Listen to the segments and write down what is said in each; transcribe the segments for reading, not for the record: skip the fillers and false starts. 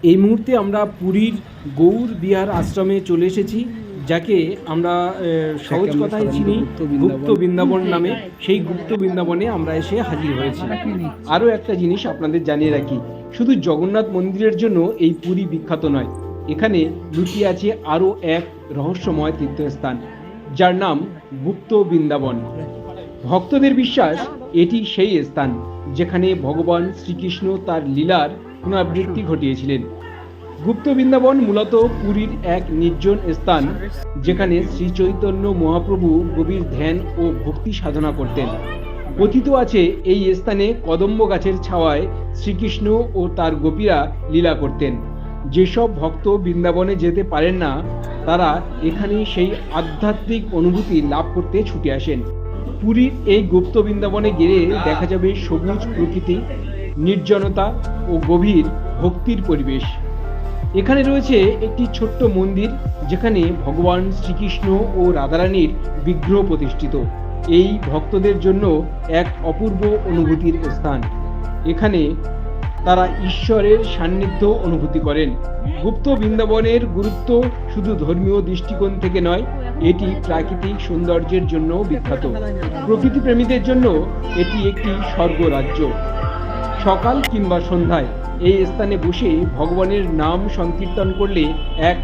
এই মুহূর্তে আমরা পুরীর গৌর বিহার আশ্রমে চলে এসেছি, যাকে আমরা সহজ কথায় চিনি গুপ্ত বৃন্দাবন নামে। সেই গুপ্ত বৃন্দাবনে আমরা এসে হাজির হয়েছি। আরও একটা জিনিস আপনাদের জানিয়ে রাখি, শুধু জগন্নাথ মন্দিরের জন্য এই পুরী বিখ্যাত নয়, এখানে লুকিয়ে আছে আরও এক রহস্যময় তীর্থস্থান, যার নাম গুপ্ত বৃন্দাবন। ভক্তদের বিশ্বাস এটি সেই স্থান যেখানে ভগবান শ্রীকৃষ্ণ তার লীলার পুনরাবৃত্তি ঘটিয়েছিলেন। গুপ্ত বৃন্দাবন মূলত পুরীর এক নির্জন স্থান, যেখানে শ্রী চৈতন্য মহাপ্রভু গভীর ধ্যান ও ভক্তি সাধনা করতেন। কথিত আছে এই স্থানে কদম্ব গাছের ছাওয়ায় শ্রীকৃষ্ণ ও তার গোপীরা লীলা করতেন। যেসব ভক্ত বৃন্দাবনে যেতে পারেন না, তারা এখানে সেই আধ্যাত্মিক অনুভূতি লাভ করতে ছুটে আসেন। পুরীর এই গুপ্ত বৃন্দাবনে গেলে দেখা যাবে সবুজ প্রকৃতি, নির্জনতা ও গভীর ভক্তির পরিবেশ। এখানে রয়েছে একটি ছোট্ট মন্দির, যেখানে ভগবান শ্রীকৃষ্ণ ও রাধারানীর বিগ্রহ প্রতিষ্ঠিত। এই ভক্তদের জন্য এক অপূর্ব অনুভূতির স্থান। এখানে তারা ঈশ্বরের সান্নিধ্য অনুভূতি করেন। গুপ্ত বৃন্দাবনের গুরুত্ব শুধু ধর্মীয় দৃষ্টিকোণ থেকে নয়, এটি প্রাকৃতিক সৌন্দর্যের জন্য বিখ্যাত। প্রকৃতি প্রেমীদের জন্য এটি একটি স্বর্গরাজ্য। সকাল কিংবা সন্ধ্যায় এই স্থানে বসে ভগবানের নাম সংকীর্তন করলে এক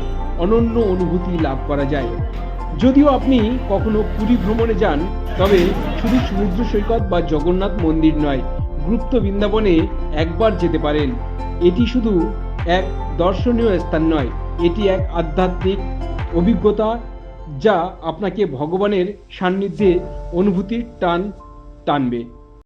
অনন্য অনুভূতি লাভ করা যায়। যদিও আপনি কখনো পুরী ভ্রমণে যান, তবে শুধু সমুদ্র সৈকত বা জগন্নাথ মন্দির নয়, গুপ্ত বৃন্দাবনে একবার যেতে পারেন। এটি শুধু এক দর্শনীয় স্থান নয়, এটি এক আধ্যাত্মিক অভিজ্ঞতা, যা আপনাকে ভগবানের সান্নিধ্যে অনুভূতির টানবে।